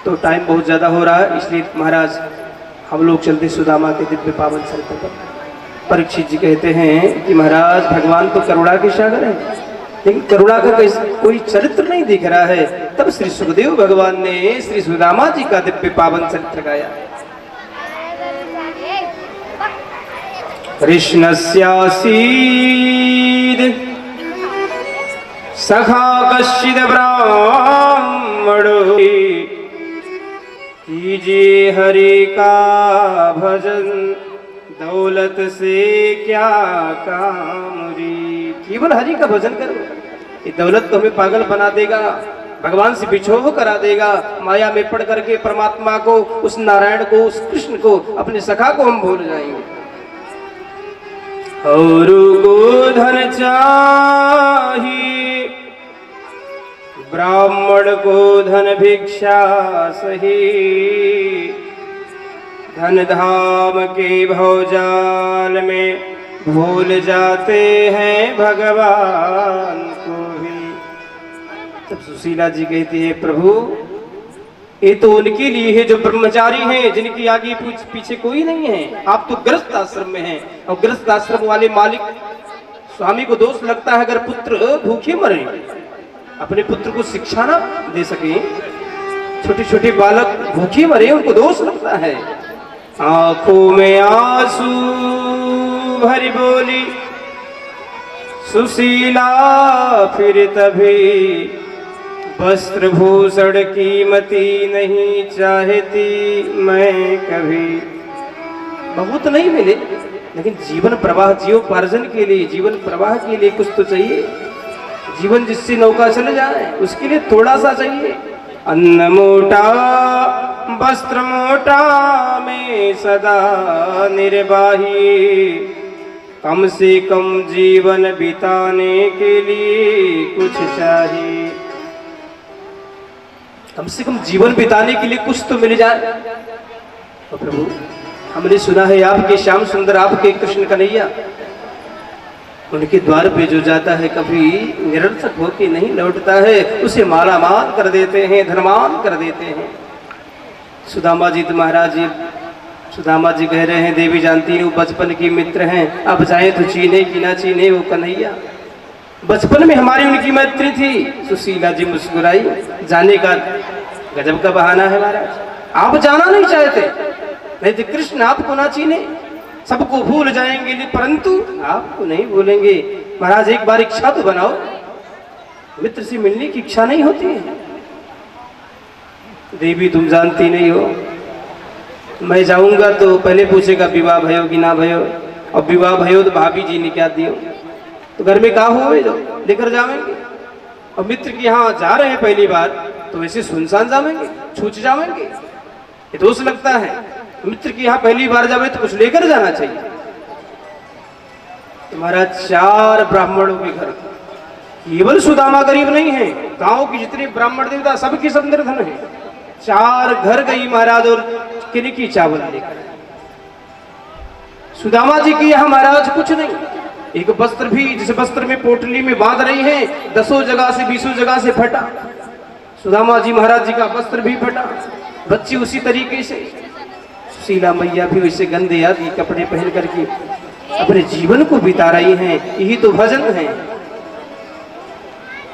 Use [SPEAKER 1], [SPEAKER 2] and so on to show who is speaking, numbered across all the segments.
[SPEAKER 1] तो टाइम बहुत ज़्यादा हो रहा है, इसलिए महाराज हम लोग चलते सुदामा के दिव्य पावन चरित्र पर। परीक्षित जी कहते हैं कि महाराज भगवान तो करुणा के सागर है, लेकिन करुणा का कोई चरित्र नहीं दिख रहा है। तब श्री सुखदेव भगवान ने श्री सुदामा जी का दिव्य पावन चरित्र गाया। कृष्णस्यासीद सखा कश्चिद ब्राह्मणो कीजिए हरि का भजन, दौलत से क्या काम री। केवल हरि का भजन करो, ये दौलत तो हमें पागल बना देगा, भगवान से बिछोह करा देगा। माया में पड़ करके परमात्मा को, उस नारायण को, उस कृष्ण को, अपने सखा को हम भूल जाएंगे। और को धन चाहिए, ब्राह्मण को धन भिक्षा सही, धन धाम के भवजाल में भूल जाते हैं भगवान को भी। तब सुशीला जी कहती है, प्रभु ये तो उनके लिए है जो ब्रह्मचारी हैं, जिनकी आगे पीछे कोई नहीं है। आप तो गृहस्थ आश्रम में हैं, और गृहस्थ आश्रम वाले मालिक स्वामी को दोष लगता है अगर पुत्र भूखे मरे, अपने पुत्र को शिक्षा ना दे सके, छोटे छोटे बालक भूखे मरे, उनको दोष लगता है। आंखों में आंसू भरी बोली सुशीला, फिर तभी वस्त्र भूषण कीमती नहीं चाहती मैं कभी। बहुत नहीं मिले, लेकिन जीवन प्रवाह, जीवोपार्जन के लिए, जीवन प्रवाह के लिए कुछ तो चाहिए। जीवन जिससे नौका चले जाए उसके लिए थोड़ा सा चाहिए। अन्न मोटा वस्त्र मोटा में सदा निर्वाही, कम से कम जीवन बिताने के लिए कुछ चाहिए। कम से कम जीवन बिताने के लिए कुछ तो मिल जाए। तो प्रभु हमने सुना है आपके श्याम सुंदर, आपके कृष्ण कन्हैया, उनके द्वार पे जो जाता है कभी निरर्थक होके नहीं लौटता है, उसे मालामाल कर देते हैं, धनवान कर देते हैं। सुदामा जी तो महाराज जी, सुदामा जी कह रहे हैं, देवी जानती वो बचपन की मित्र हैं, अब जाए तो चीने की ना चीने वो कन्हैया। बचपन में हमारी उनकी मैत्री थी। सुशीला जी मुस्कुराई, जाने का गजब का बहाना है महाराज, आप जाना नहीं चाहते, नहीं तो कृष्ण आपको ना चीने, सबको भूल जाएंगे, परंतु आपको नहीं भूलेंगे। महाराज एक बार इच्छा तो बनाओ, मित्र से मिलने की इच्छा नहीं होती है। देवी तुम जानती नहीं हो, मैं जाऊंगा तो पहले पूछेगा विवाह भयो कि ना भयो, और विवाह भयो तो भाभी जी ने क्या दियो, तो घर में कहा हुए जो लेकर जाएंगे। और मित्र के यहाँ जा रहे हैं पहली बार तो वैसे सुनसान जाएंगे, छूच जाएंगे, ये दोष लगता है। मित्र के यहाँ पहली बार जावे तो कुछ लेकर जाना चाहिए। तुम्हारा 4 ब्राह्मणों के घर, केवल सुदामा गरीब नहीं है, गांव की जितने ब्राह्मण देवता सबकी सब निर्धन है। 4 घर गई महाराज और किनकी चावल लेकर। सुदामा जी की यहाँ महाराज कुछ नहीं, एक वस्त्र भी, जिस वस्त्र में पोटली में बांध रही है, 10 जगह से 20 जगह से फटा। सुदामा जी महाराज जी का वस्त्र भी फटा, बच्ची उसी तरीके से, सुशीला मैया भी वैसे गंदे आदि कपड़े पहन करके अपने जीवन को बिता रही हैं। यही तो भजन है,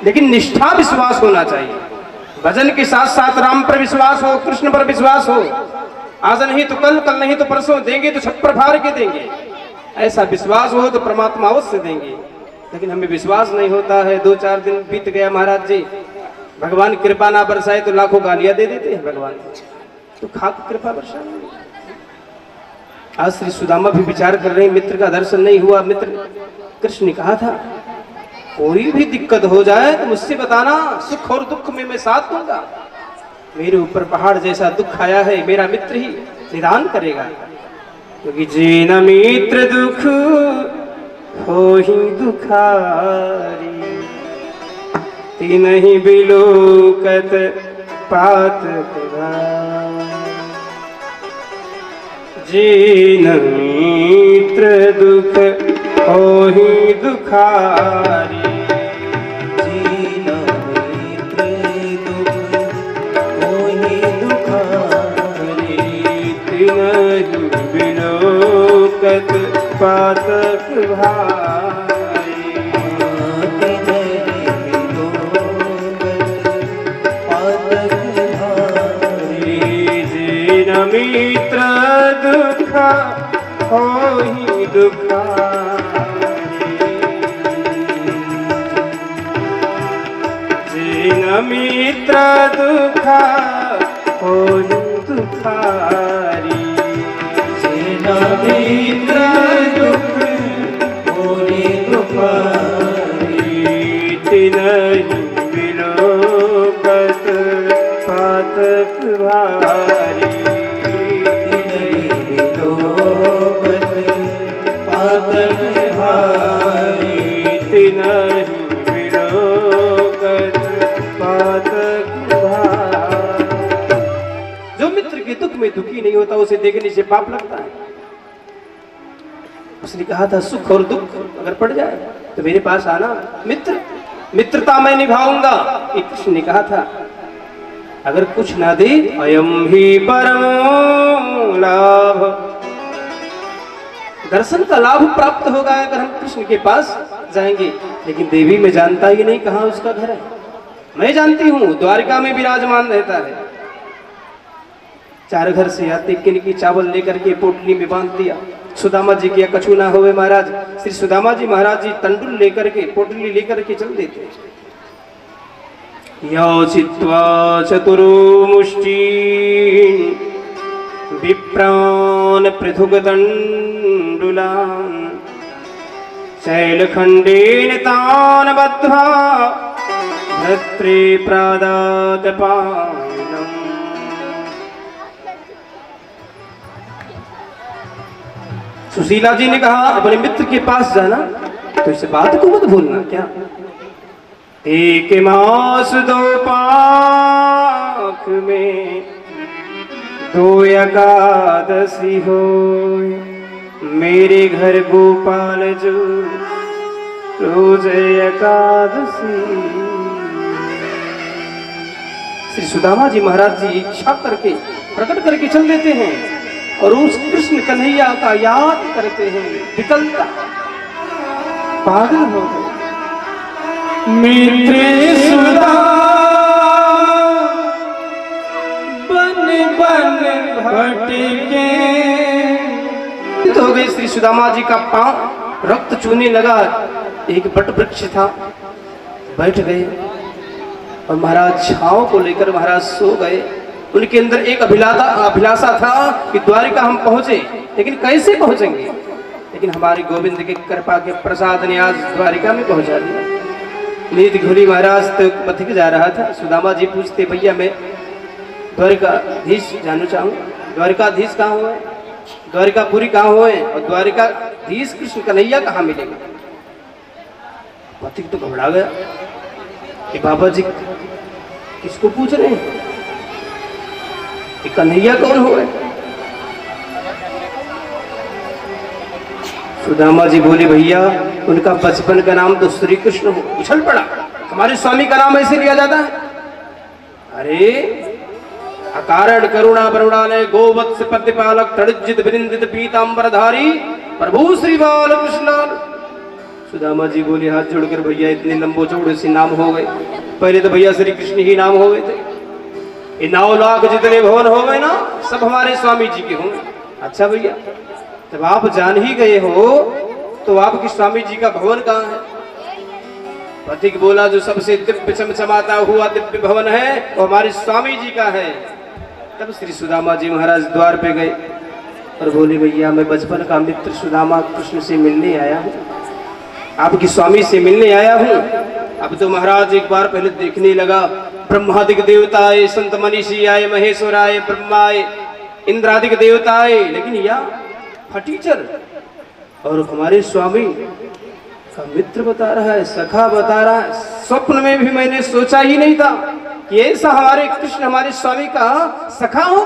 [SPEAKER 1] लेकिन निष्ठा विश्वास होना चाहिए। भजन के साथ साथ राम पर विश्वास हो, कृष्ण पर विश्वास हो। आज नहीं तो कल, कल नहीं तो परसों, देंगे तो छप्पर फाड़ के देंगे, ऐसा विश्वास हो तो परमात्मा अवश्य देंगे। लेकिन हमें विश्वास नहीं होता है। 2-4 दिन बीत गया महाराज जी, भगवान कृपा ना बरसाए तो लाखों गालियां दे देते हैं भगवान, तो खाक कृपा बरसा। आज श्री सुदामा भी विचार कर रहे हैं, मित्र का दर्शन नहीं हुआ। मित्र कृष्ण ने कहा था कोई भी दिक्कत हो जाए तो मुझसे बताना, सुख और दुख में मैं साथ दूंगा। मेरे ऊपर पहाड़ जैसा दुख आया है, मेरा मित्र ही निदान करेगा। क्योंकि जीन मित्र दुख हो ही दुखारी, तीन ही बिलोकत पात जीन मित्र दुख हो ही दुखारी,
[SPEAKER 2] जीन मित्र दुख हो ही दुखारी।
[SPEAKER 1] पातक भाई जिन मित्र दुख होहि दुखारी जिन मित्र दुख होहि दुखारी जिन मित्र दुख होहि दुखारी तिनहि विलोकत पातक भारी जो मित्र के दुख में दुखी नहीं होता उसे देखने से पाप लगता है। उसने कहा था सुख और दुख अगर पड़ जाए तो मेरे पास आना, मित्रता मैं निभाऊंगा। कृष्ण ने कहा था अगर कुछ ना दे अयम ही परमो लाभ, दर्शन का लाभ प्राप्त होगा अगर हम कृष्ण के पास जाएंगे। लेकिन देवी में जानता ही नहीं कहाँ उसका घर है। मैं जानती हूँ द्वारिका में विराजमान रहता है। चार घर से आते किनकी चावल लेकर के पोटली में बांध दिया। सुदामा जी की कछु ना होवे महाराज, श्री सुदामा जी महाराज जी तंडुल लेकर के पोटली लेकर के चल देते। याचित्वा चतुर्मुष्टि विप्रान पृथुगतण्डुलान् शैलखण्डेन तान् बद्ध्वा भद्रे प्रादातपायनम्। सुशीला जी ने कहा अपने मित्र के पास जाना तो इस बात को मत भूलना। क्या एक मास दो पाख में दो एकादशी हो, मेरे घर गोपाल जो रोज एकादशी। श्री सुदामा जी महाराज जी इच्छा करके प्रकट करके चल देते हैं और उस कृष्ण कन्हैया का याद करते हैं। विकलता पागल हो गए। मित्र सुदा बन बन भटके तो हो गई। श्री सुदामा जी का पांव रक्त चूने लगा। एक बट वृक्ष था, बैठ गए और महाराज छांव को लेकर महाराज सो गए। उनके अंदर एक अभिलाषा था कि द्वारिका हम पहुंचे, लेकिन कैसे पहुंचेंगे। लेकिन हमारे गोविंद के कृपा के प्रसाद ने आज द्वारिका में पहुंचा दिया। नीति घोली महाराज तो पथिक जा रहा था। सुदामा जी पूछते भैया मैं द्वारिकाधीश जानना चाहूँगा, द्वारिकाधीश कहाँ हुए, द्वारिकापुरी कहाँ हुए और द्वारिकाधीश कृष्ण कन्हैया कहाँ मिलेगा। पथिक तो घबरा गया कि बाबा जी किसको पूछ रहे हैं, कि कन्हैया कौन हुए। सुदामा जी बोले भैया उनका बचपन का नाम तो श्री कृष्ण हो। उछल पड़ा, हमारे स्वामी का नाम ऐसे लिया जाता है। अरे अकारण करुणा वरुणालय गोवत्स पद्यपालक तड़जित विनिंदित पीतांबरधारी प्रभु श्री बाल कृष्ण। सुदामा जी बोले हाथ जोड़कर भैया इतने लंबो चौड़े से नाम हो गए, पहले तो भैया श्री कृष्ण ही नाम हो गए थे। ये 9 लाख जितने भवन हो गए ना सब हमारे स्वामी जी के होंगे। अच्छा भैया जब आप जान ही गए हो तो आपके स्वामी जी का भवन कहाँ है। पथिक बोला जो सबसे दिव्य चमचमाता हुआ दिव्य भवन है वो हमारे स्वामी जी का है। तब श्री सुदामा जी महाराज द्वार पे गए और बोले भैया मैं बचपन का मित्र सुदामा कृष्ण से मिलने आया हूँ, आपकी स्वामी से मिलने आया हूँ। अब तो महाराज एक बार पहले देखने लगा, ब्रह्मादिक देवता आए, संत मनीषी आए, महेश्वर आए, ब्रह्मा आए, इंद्रादिक देवता आए, लेकिन यह फटीचर और हमारे स्वामी का मित्र बता रहा है, सखा बता रहा है। स्वप्न में भी मैंने सोचा ही नहीं था कि ऐसा हमारे कृष्ण हमारे स्वामी का सखा हो।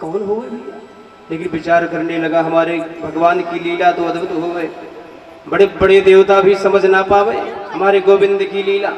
[SPEAKER 1] कौन हो भैया। लेकिन विचार करने लगा हमारे भगवान की लीला तो अद्भुत हो गए, बड़े बड़े देवता भी समझ ना पावे हमारे गोविंद की लीला।